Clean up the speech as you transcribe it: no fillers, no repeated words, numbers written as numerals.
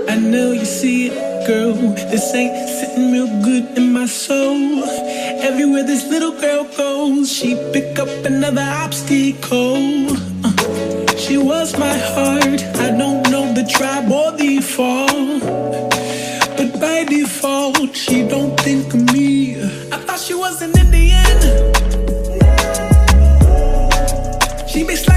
I know you see it, girl. This ain't sitting real good in my soul. Everywhere this little girl goes, she pick up another obstacle. She was my heart. I don't know the tribe or the fall, but by default, she don't think of me. I thought she was an Indian. She be sliding